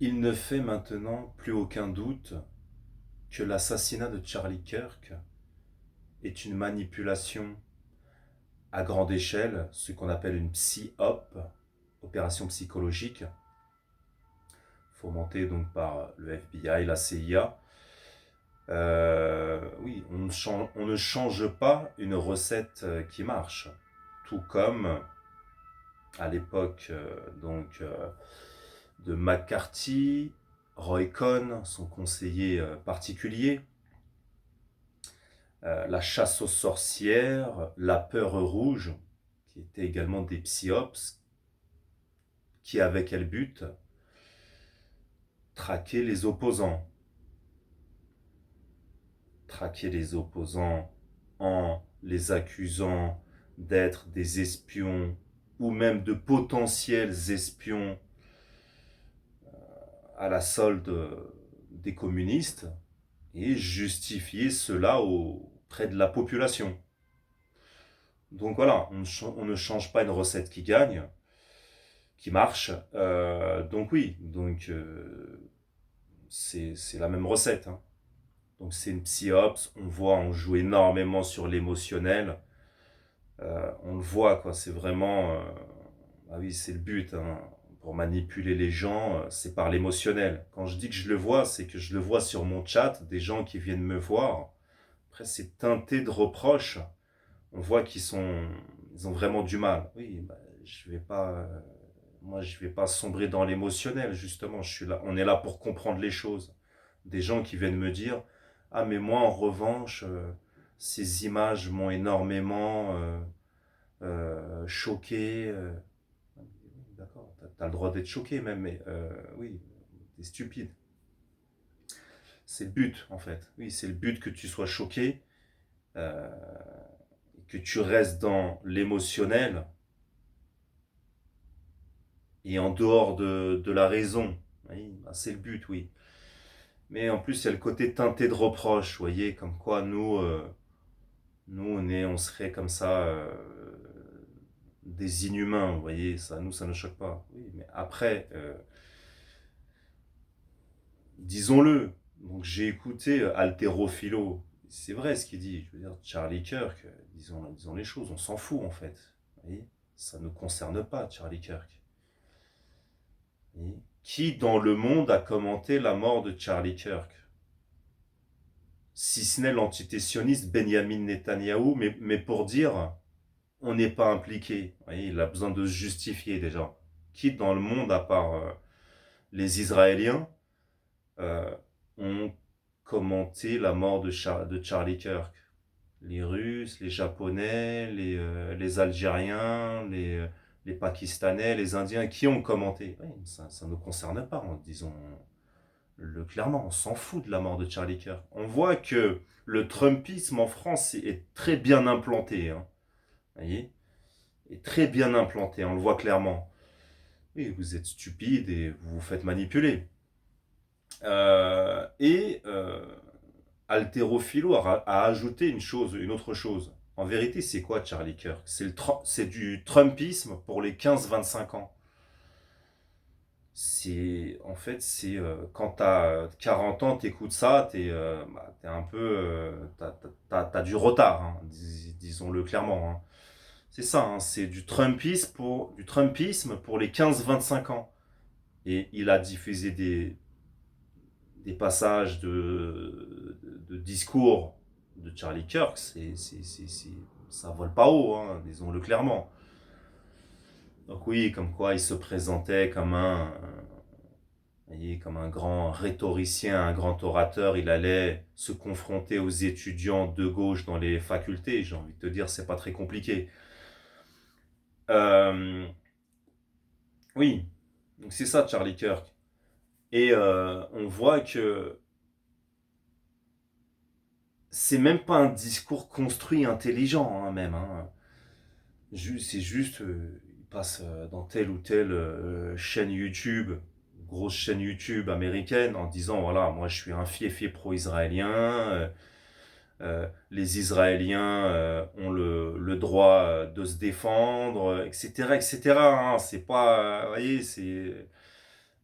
Il ne fait maintenant plus aucun doute que l'assassinat de Charlie Kirk est une manipulation à grande échelle, ce qu'on appelle une psy-op, opération psychologique, fomentée donc par le FBI, la CIA. Oui, on ne change pas une recette qui marche. Tout comme à l'époque de McCarthy, Roy Cohn, son conseiller particulier, la chasse aux sorcières, la peur rouge, qui étaient également des psyops, qui avaient quel but? Traquer les opposants. Traquer les opposants en les accusant d'être des espions ou même de potentiels espions à la solde des communistes et justifier cela auprès de la population. Donc voilà, on ne change pas une recette qui gagne, qui marche. Donc oui, c'est la même recette, hein. Donc c'est une psyops, on joue énormément sur l'émotionnel. On le voit, quoi, c'est vraiment... ah oui, c'est le but, hein. Pour manipuler les gens, c'est par l'émotionnel. Quand je dis que je le vois, c'est que je le vois sur mon chat, des gens qui viennent me voir. Après, c'est teinté de reproches. On voit ils ont vraiment du mal. Oui, bah, je vais pas, moi, je vais pas sombrer dans l'émotionnel, justement. Je suis là, on est là pour comprendre les choses. Des gens qui viennent me dire, ah, mais moi, en revanche, ces images m'ont énormément choqué. D'accord, t'as le droit d'être choqué même, mais oui, t'es stupide. C'est le but, en fait. Oui, c'est le but que tu sois choqué, euh, que tu restes dans l'émotionnel et en dehors de la raison. Oui, bah, c'est le but, oui. Mais en plus, il y a le côté teinté de reproche, vous voyez, comme quoi nous on serait comme ça des inhumains, vous voyez, ça, nous, ça ne choque pas. Oui, mais après, disons-le, donc j'ai écouté Haltérophilo, c'est vrai ce qu'il dit, je veux dire, Charlie Kirk, disons les choses, on s'en fout en fait. Vous voyez, ça ne nous concerne pas, Charlie Kirk. Et qui dans le monde a commenté la mort de Charlie Kirk? Si ce n'est l'entité sioniste Benjamin Netanyahou, mais pour dire on n'est pas impliqué. Vous voyez, il a besoin de se justifier déjà. Qui dans le monde, à part les Israéliens, euh, ont commenté la mort de Charlie Kirk? Les Russes, les Japonais, les Algériens, les Pakistanais, les Indiens, qui ont commenté? Oui, ça ne nous concerne pas, disons clairement, on s'en fout de la mort de Charlie Kirk. On voit que le Trumpisme en France est très bien implanté, hein. Vous voyez, est très bien implanté, on le voit clairement. Oui, vous êtes stupide et vous vous faites manipuler. Et Haltérophilo a ajouté une autre chose. En vérité, c'est quoi Charlie Kirk? C'est du Trumpisme pour les 15-25 ans. En fait, c'est quand t'as 40 ans, t'écoutes ça, t'es un peu, t'as du retard, hein, disons-le clairement, hein. C'est ça, hein, c'est du Trumpisme pour les 15-25 ans. Et il a diffusé des passages de discours de Charlie Kirk, ça vole pas haut, hein, disons-le clairement. Donc oui, comme quoi il se présentait comme comme un grand rhétoricien, un grand orateur, il allait se confronter aux étudiants de gauche dans les facultés. J'ai envie de te dire, c'est pas très compliqué. Euh, oui, donc c'est ça Charlie Kirk. Et on voit que c'est même pas un discours construit, intelligent, hein, même, hein. C'est juste, il passe dans telle ou telle chaîne YouTube, grosse chaîne YouTube américaine, en disant voilà, moi je suis un fiefé pro-israélien, les Israéliens ont le droit de se défendre, etc., etc., hein. C'est pas, vous voyez, c'est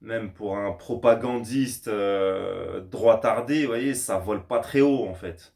même pour un propagandiste droitardé, vous voyez, ça vole pas très haut en fait.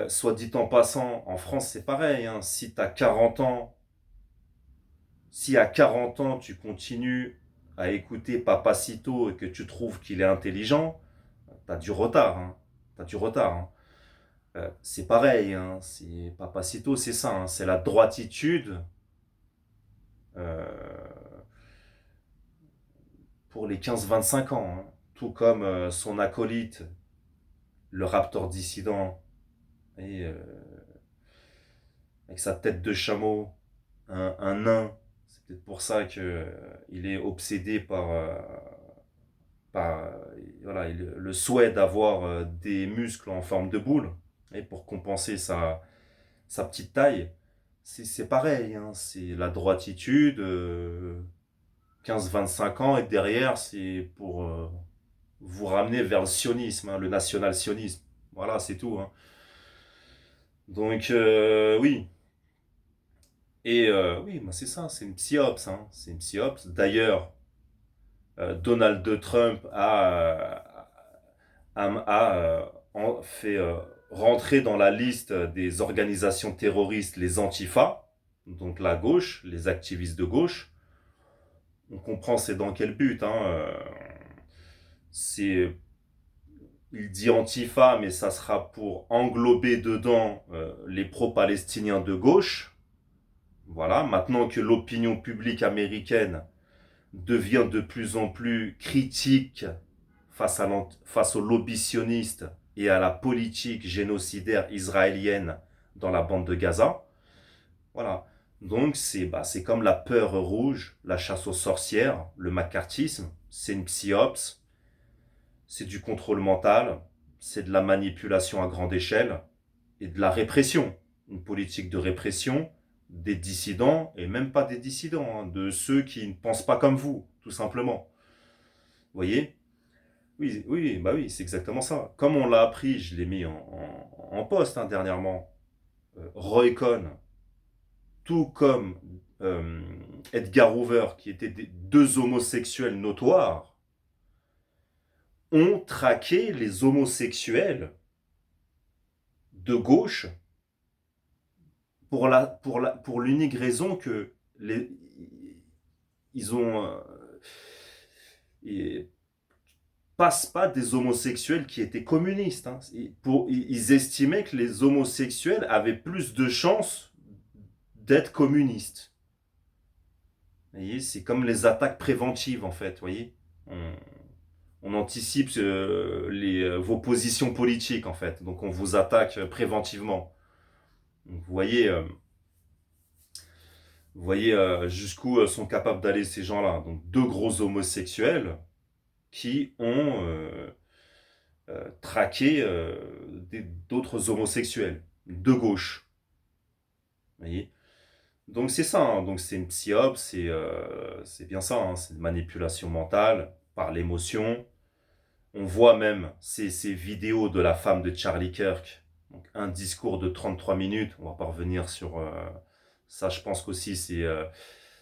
Soit dit en passant, en France c'est pareil, hein, si tu as 40 ans, si à 40 ans tu continues à écouter Papacito et que tu trouves qu'il est intelligent, t'as du retard, hein. T'as du retard, hein. C'est pareil, hein, Papacito, c'est ça, hein, c'est la droititude euh, pour les 15-25 ans, hein. Tout comme son acolyte, le Raptor dissident, et, avec sa tête de chameau, un nain. C'est peut-être pour ça qu'il est obsédé par voilà, le souhait d'avoir des muscles en forme de boule, et pour compenser sa petite taille. C'est pareil, hein, c'est la droititude, 15-25 ans, et derrière, c'est pour vous ramener vers le sionisme, hein, le national-sionisme. Voilà, c'est tout, hein. Donc, oui. Et oui, bah, c'est ça, c'est une psyops, hein, c'est une psyops. D'ailleurs, Donald Trump a fait rentrer dans la liste des organisations terroristes les Antifa, donc la gauche, les activistes de gauche. On comprend c'est dans quel but, hein. C'est, il dit Antifa, mais ça sera pour englober dedans les pro-palestiniens de gauche. Voilà, maintenant que l'opinion publique américaine devient de plus en plus critique face aux lobbies sionistes et à la politique génocidaire israélienne dans la bande de Gaza. Voilà. Donc c'est comme la peur rouge, la chasse aux sorcières, le macartisme, c'est une psyops, c'est du contrôle mental, c'est de la manipulation à grande échelle et de la répression. Une politique de répression des dissidents, et même pas des dissidents, hein, de ceux qui ne pensent pas comme vous, tout simplement. Vous voyez? Oui, oui, bah oui, c'est exactement ça. Comme on l'a appris, je l'ai mis en post hein, dernièrement, Roy Cohn, tout comme euh, Edgar Hoover, qui étaient deux homosexuels notoires, ont traqué les homosexuels de gauche pour l'unique raison que ils ont ils passent pas des homosexuels qui étaient communistes, hein. Ils estimaient que les homosexuels avaient plus de chances d'être communistes. Vous voyez, c'est comme les attaques préventives en fait. Vous voyez, on anticipe vos positions politiques en fait. Donc on vous attaque préventivement. Donc, vous voyez jusqu'où sont capables d'aller ces gens-là. Donc deux gros homosexuels qui ont traqué d'autres homosexuels de gauche. Vous voyez. Donc c'est ça, hein. Donc c'est une psyop, c'est bien ça, hein. C'est une manipulation mentale par l'émotion. On voit même ces vidéos de la femme de Charlie Kirk. Donc un discours de 33 minutes. On va pas revenir sur ça. Je pense qu'aussi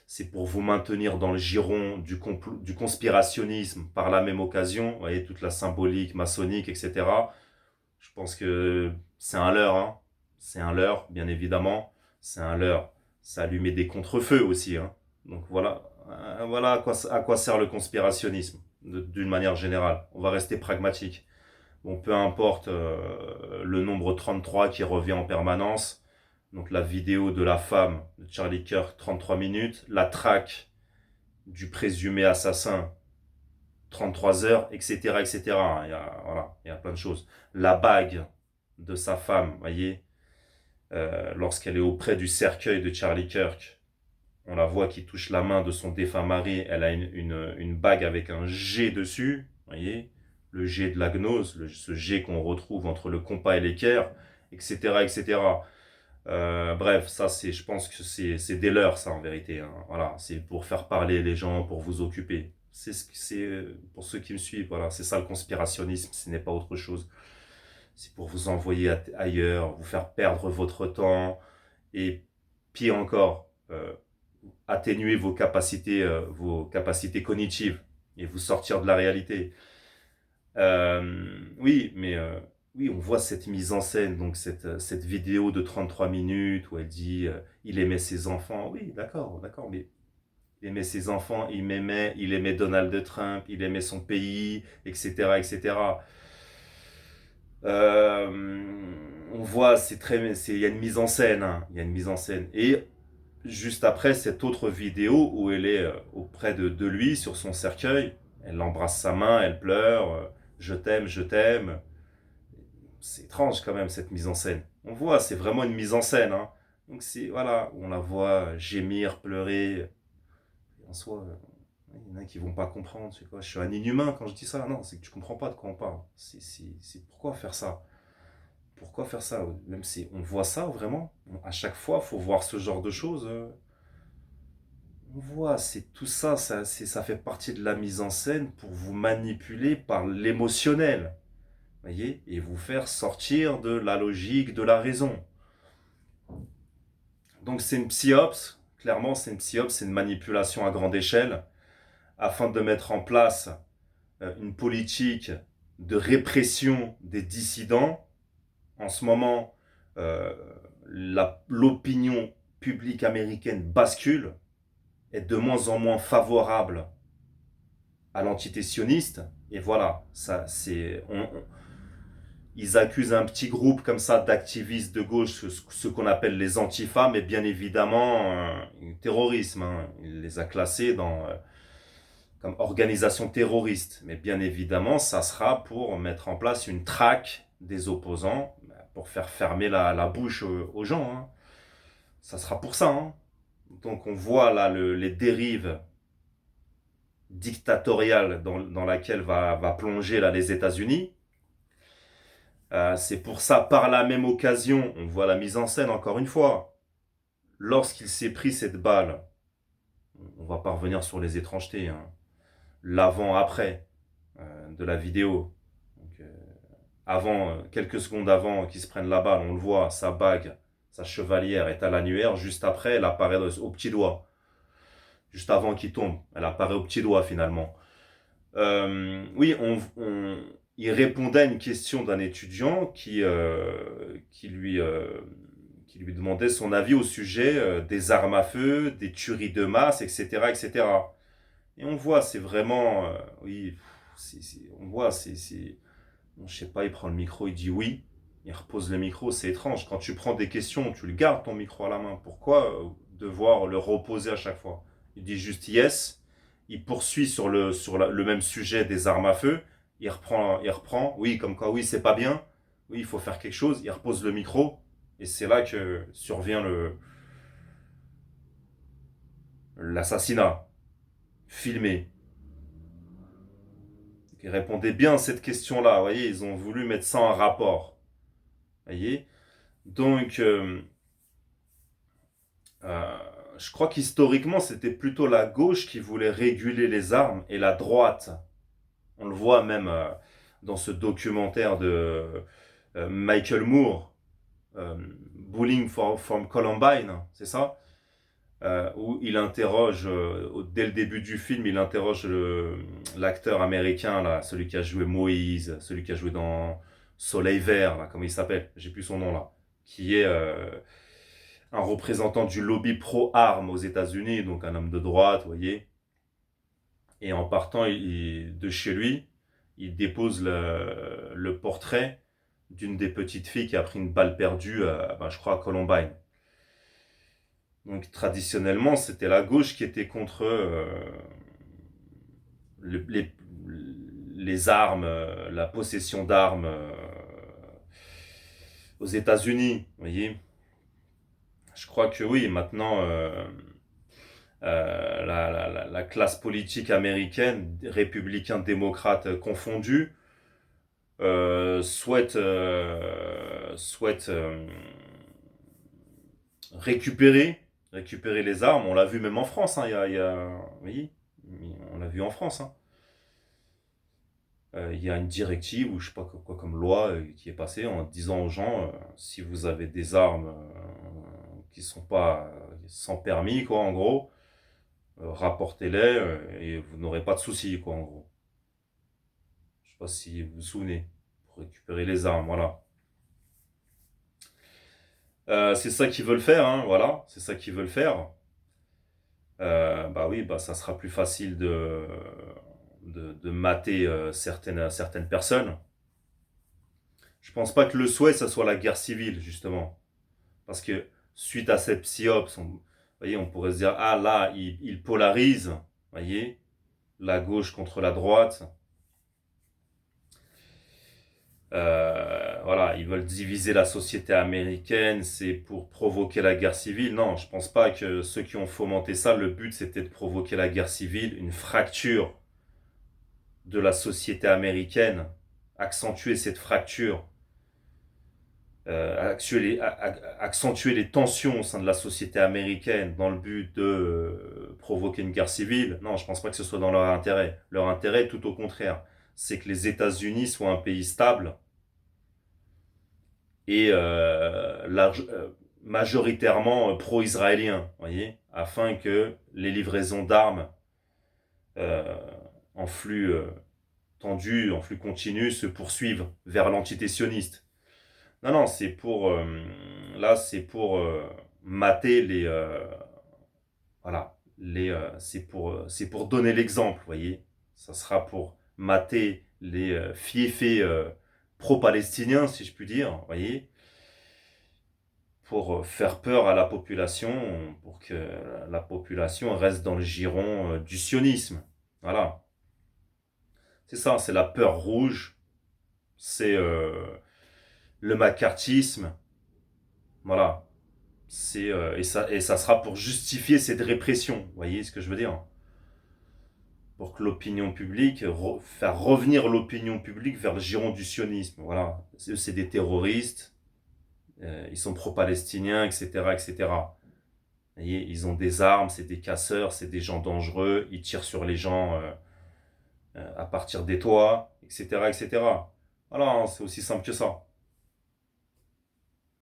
c'est pour vous maintenir dans le giron du conspirationnisme par la même occasion. Vous voyez, toute la symbolique maçonnique, etc. Je pense que c'est un leurre, hein. C'est un leurre, bien évidemment. C'est un leurre. Ça allumait des contre-feux aussi, hein. Donc voilà à quoi sert le conspirationnisme, d'une manière générale. On va rester pragmatique. Bon, peu importe le nombre 33 qui revient en permanence. Donc la vidéo de la femme de Charlie Kirk, 33 minutes. La traque du présumé assassin, 33 heures, etc., etc. Il y a plein de choses. La bague de sa femme, voyez, lorsqu'elle est auprès du cercueil de Charlie Kirk, on la voit qui touche la main de son défunt mari, elle a une bague avec un G dessus, voyez, le G de la gnose, ce G qu'on retrouve entre le compas et l'équerre, etc., etc. Bref, ça je pense que c'est des leurs, ça en vérité, hein. Voilà, c'est pour faire parler les gens, pour vous occuper. C'est pour ceux qui me suivent, voilà, c'est ça le conspirationnisme, ce n'est pas autre chose. C'est pour vous envoyer ailleurs, vous faire perdre votre temps et pire encore, atténuer vos capacités cognitives et vous sortir de la réalité. Oui, mais oui, on voit cette mise en scène, donc cette vidéo de 33 minutes où elle dit il aimait ses enfants. Oui, d'accord, d'accord, mais il aimait ses enfants, il aimait Donald Trump, il aimait son pays, etc., etc. On voit, il y a une mise en scène, hein, il y a une mise en scène. Et juste après, cette autre vidéo où elle est auprès de lui sur son cercueil, elle embrasse sa main, elle pleure, je t'aime, je t'aime. C'est étrange quand même cette mise en scène. On voit, c'est vraiment une mise en scène. Hein. Donc c'est, voilà, on la voit gémir, pleurer. En soi, il y en a qui vont pas comprendre. Tu sais quoi, je suis un inhumain quand je dis ça. Non, c'est que tu comprends pas de quoi on parle. C'est pourquoi faire ça. Pourquoi faire ça? Même si on voit ça vraiment, à chaque fois, faut voir ce genre de choses. On voit, c'est tout ça, ça fait partie de la mise en scène pour vous manipuler par l'émotionnel, voyez, et vous faire sortir de la logique, de la raison. Donc c'est une psyops, clairement c'est une psyops, c'est une manipulation à grande échelle, afin de mettre en place une politique de répression des dissidents. En ce moment, euh, l'opinion publique américaine bascule, est de moins en moins favorable à l'entité sioniste. Et voilà, ça, ils accusent un petit groupe comme ça d'activistes de gauche, ce qu'on appelle les antifas, mais bien évidemment, terrorisme. Hein. Il les a classés comme organisation terroriste. Mais bien évidemment, ça sera pour mettre en place une traque des opposants, pour faire fermer la bouche aux gens. Hein. Ça sera pour ça. Hein. Donc on voit là les dérives dictatoriale dans laquelle va plonger là, les États-Unis. C'est pour ça, par la même occasion, on voit la mise en scène encore une fois. Lorsqu'il s'est pris cette balle, on va pas revenir sur les étrangetés, hein, l'avant-après de la vidéo. Donc, quelques secondes avant qu'il se prenne la balle, on le voit, sa bague, sa chevalière est à l'annuaire. Juste après, elle apparaît au petit doigt. Juste avant qu'il tombe, elle apparaît au petit doigt finalement. Oui, il répondait à une question d'un étudiant qui lui demandait son avis au sujet des armes à feu, des tueries de masse, etc., etc. Et on voit, c'est vraiment, oui, on voit, je sais pas, il prend le micro, il dit oui, il repose le micro, c'est étrange. Quand tu prends des questions, tu le gardes ton micro à la main. Pourquoi devoir le reposer à chaque fois? Il dit juste yes, il poursuit le même sujet des armes à feu, il reprend, oui, comme quoi, oui, c'est pas bien, oui, il faut faire quelque chose, il repose le micro, et c'est là que survient l'assassinat, filmé. Il répondait bien à cette question-là, vous voyez, ils ont voulu mettre ça en rapport, vous voyez. Donc, euh, je crois qu'historiquement, c'était plutôt la gauche qui voulait réguler les armes et la droite. On le voit même dans ce documentaire de Michael Moore, euh, Bullying from Columbine, c'est ça, où il interroge, dès le début du film, il interroge l'acteur américain, là, celui qui a joué Moïse, celui qui a joué dans Soleil Vert, là, comment il s'appelle, j'ai plus son nom là, qui est un représentant du lobby pro-armes aux États-Unis, donc un homme de droite, vous voyez. Et en partant de chez lui, il dépose le portrait d'une des petites filles qui a pris une balle perdue, je crois, à Columbine. Donc traditionnellement, c'était la gauche qui était contre le- les, les armes, la possession d'armes aux États-Unis, vous voyez. Je crois que oui, maintenant, la classe politique américaine, républicain-démocrate confondue, souhaite récupérer les armes. On l'a vu même en France, hein, oui, on l'a vu en France. Hein. Il y a une directive ou je sais pas quoi comme loi qui est passée en disant aux gens si vous avez des armes qui sont pas sans permis, quoi, en gros, rapportez-les et vous n'aurez pas de soucis, quoi, en gros. Je sais pas si vous vous souvenez, pour récupérer les armes, voilà. C'est ça qu'ils veulent faire, hein, voilà, c'est ça qu'ils veulent faire. Bah oui, bah ça sera plus facile de mater certaines personnes. Je pense pas que le souhait, ça soit la guerre civile, justement. Parce que suite à cette psyops, vous voyez, on pourrait se dire, ah là, il polarise, vous voyez, la gauche contre la droite. Voilà, ils veulent diviser la société américaine, c'est pour provoquer la guerre civile. Non, je pense pas que ceux qui ont fomenté ça, le but c'était de provoquer la guerre civile, une fracture de la société américaine, accentuer cette fracture, accentuer les tensions au sein de la société américaine dans le but de provoquer une guerre civile. Non, je pense pas que ce soit dans leur intérêt. Leur intérêt, tout au contraire, c'est que les États-Unis soient un pays stable et majoritairement pro-israélien, voyez, afin que les livraisons d'armes euh, en flux tendu, en flux continu, se poursuivent vers l'entité sioniste. Non, non, c'est pour là, c'est pour mater les voilà, c'est pour donner l'exemple, vous voyez. Ça sera pour mater les fiefés pro-palestiniens, si je puis dire, vous voyez, pour faire peur à la population, pour que la population reste dans le giron du sionisme. Voilà. C'est ça, c'est la peur rouge, c'est le macartisme, voilà. Et ça sera pour justifier cette répression, vous voyez ce que je veux dire? Pour que l'opinion publique, faire revenir l'opinion publique vers le giron du sionisme, voilà. C'est des terroristes, ils sont pro-palestiniens, etc., etc. Vous voyez, ils ont des armes, c'est des casseurs, c'est des gens dangereux, ils tirent sur les gens à partir des toits, etc., etc. Voilà, c'est aussi simple que ça.